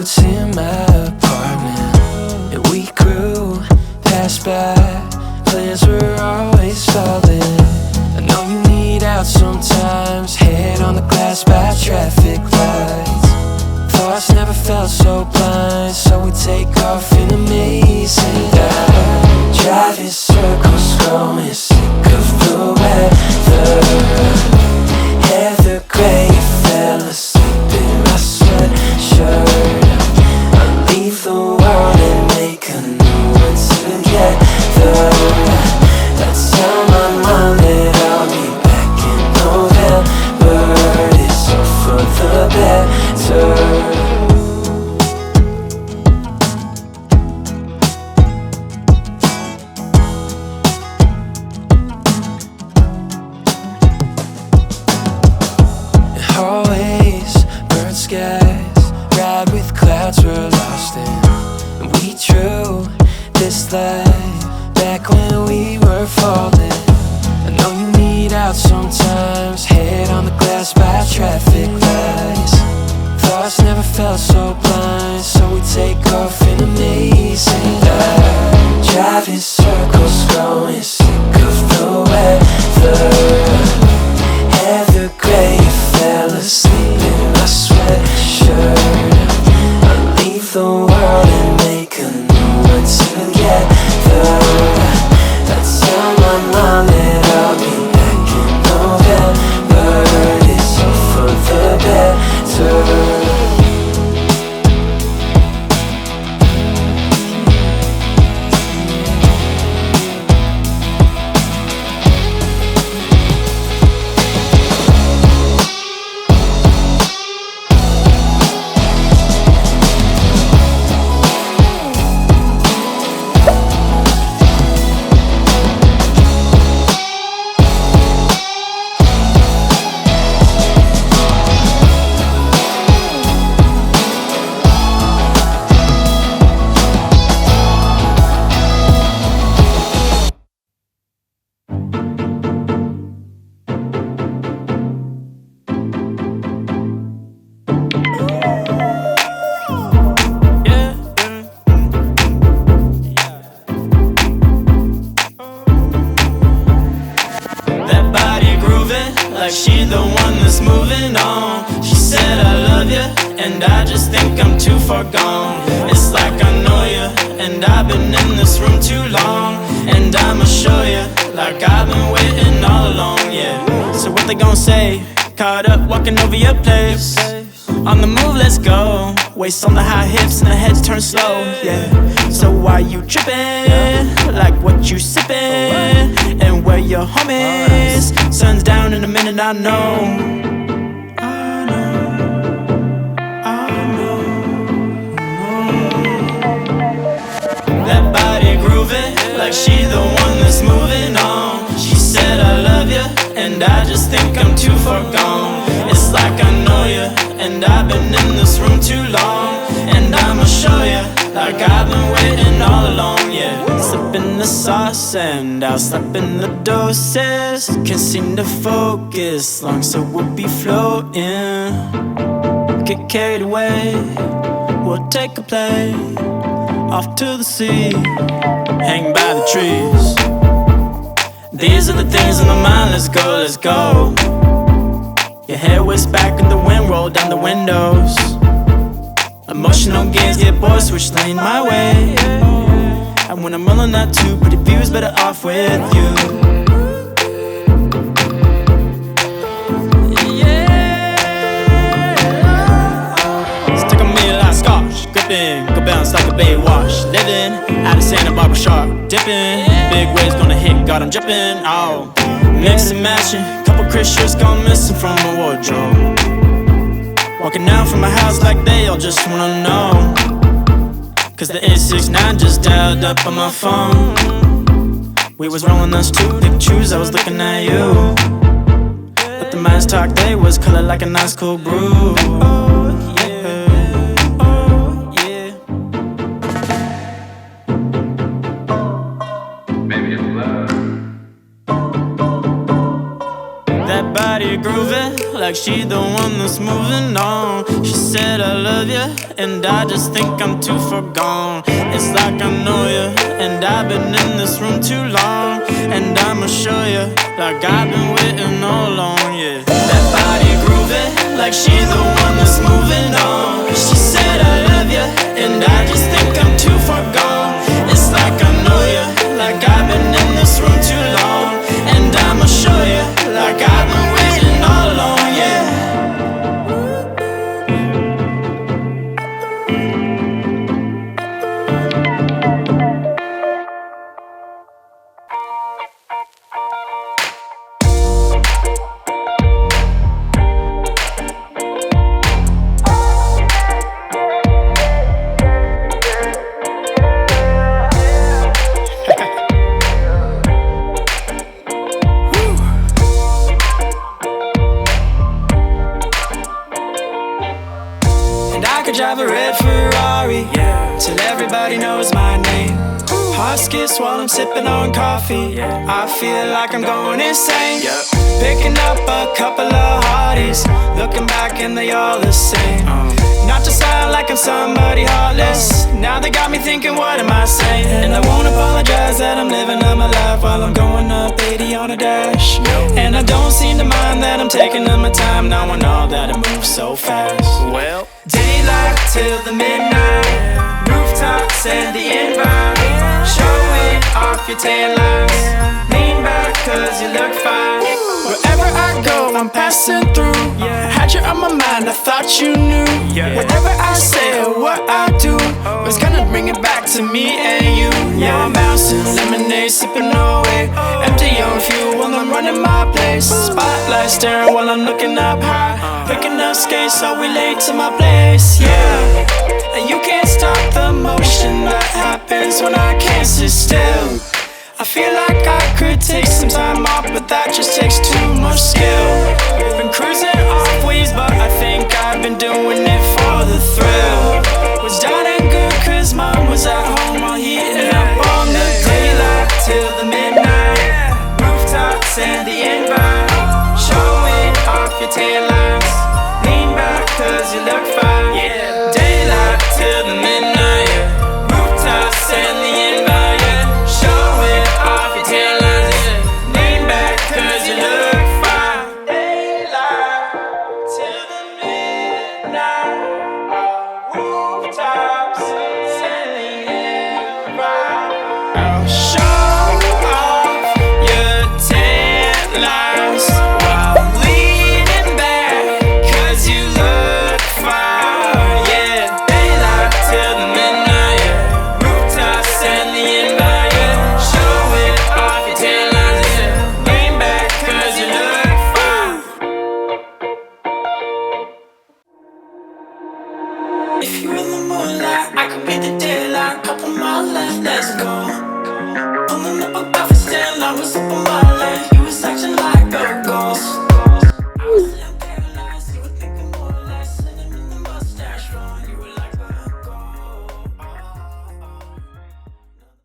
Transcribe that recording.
notes in my apartment, and we grew past by. Plans were always solid. I know you need out sometimes, head on the glass by traffic lights. Thoughts never felt so blind, so we take off in amazing dive. Driving circles, growing sick of the weather. Heather gray, fell asleep in my sweatshirt. I'll leave the world and make a new one together. That's how my mom that I'll be back in November. It's all for the better. Always bird skies, ride with clouds we're lost in. And we drew this life back when we were falling. I know you need out sometimes, head on the glass by traffic lights. Thoughts never felt so blind, so we take off in amazing dive. Driving circles, growing sick of the weather. Heather gray, fell asleep in my sweatshirt. I'll leave the world and make a new one together. That's how my mom that I'll be back in November. It's all for the better. Like she the one that's moving on. She said I love you, and I just think I'm too far gone. It's like I know you, and I've been in this room too long. And I'ma show you, like I've been waiting all along, yeah. So what they gon' say? Caught up walking over your place. On the move, let's go. Waist on the high hips and the heads turn slow, yeah. So why you trippin'? Like what you sippin'? And where your home is? Sun's down in a minute, I know. That body grooving, like she the one that's moving on. She said I love you, and I just think I'm too far gone. It's like I know you, and I've been in this room too long. And I'ma show you, like I've been waiting all along, yeah. Sipping the sauce and I'll slap in the doses. Can't seem to focus long, so we'll be floating. Get carried away, we'll take a plane off to the sea, hang by the trees. These are the things on my mind, let's go, let's go. Your hair whisked back and the wind rolled down the windows. Emotional games get bored, switch lane my way. And when I'm rolling out two pretty views, better off with you. Stick on me like scotch, gripping, go bounce like a bay wash. Living out of Santa Barbara shark, dipping. Big waves gonna hit, God I'm dripping. Oh, mix and matching, couple Chris shirts gone missing from my wardrobe. Walking out from my house like they all just wanna know. Cause the 869 just dialed up on my phone. We was rolling us two, pick choose, I was looking at you. Let the minds talk, they was color like a nice cool brew. Oh yeah, oh yeah. Maybe it's love. That body grooving, like she the one that's moving on. She said I love you, and I just think I'm too far gone. It's like I know you, and I've been in this room too long. And I'ma show you, like I've been waiting all along, yeah. That body grooving, like she the one that's moving on. She said I love you, and I just think I'm too far gone. It's like I know you, like I've been in this room too long. And I'ma show you, like I've been waiting all along, yeah. Drive a red Ferrari, yeah, till everybody knows my name. Heart skips while I'm sipping on coffee, yeah. I feel like I'm going insane, yeah. Picking up a couple of hotties, looking back and they all the same. Not to sound like I'm somebody heartless, now they got me thinking, what am I saying? And I won't apologize that I'm living up my life while I'm going up 80 on a dash. And I don't seem to mind that I'm taking up my time, knowing all that it moves so fast. Well, daylight till the midnight, rooftops and the invite, showing off your tail lights, lean back cause you look fine. Wherever I go, I'm passing through, had you on my mind, I thought you knew. Whatever I say or what I do was gonna bring it back to me and you. Yeah, I'm bouncing, lemonade, sipping away, empty on fuel while I'm running my place. Spotlight staring while I'm looking up high, picking up skates so we late to my place. Yeah, and you can't stop the motion that happens when I can't sit still. I feel like I could take some time off, but that just takes too much skill. Been cruising off waves, but I think I've been doing it for the thrill. Was down and good cause mom was at home while heating up on the daylight till the midnight, rooftops and the invite, showing off your taillights, lean back cause you look fine. Yeah, daylight till the midnight, rooftops and the invite, showing off your taillights, lean back cause you look fine. Daylight till the midnight, rooftops and the invite, show off your taillights while leaning back cause you look fine. Yeah, daylight till the midnight, rooftops and the invite, showing off your taillights, lean back cause you look fine. If you're in the moonlight, I could be the daylight. Couple miles left, let's go. Pulling up a Pastel, I was up on my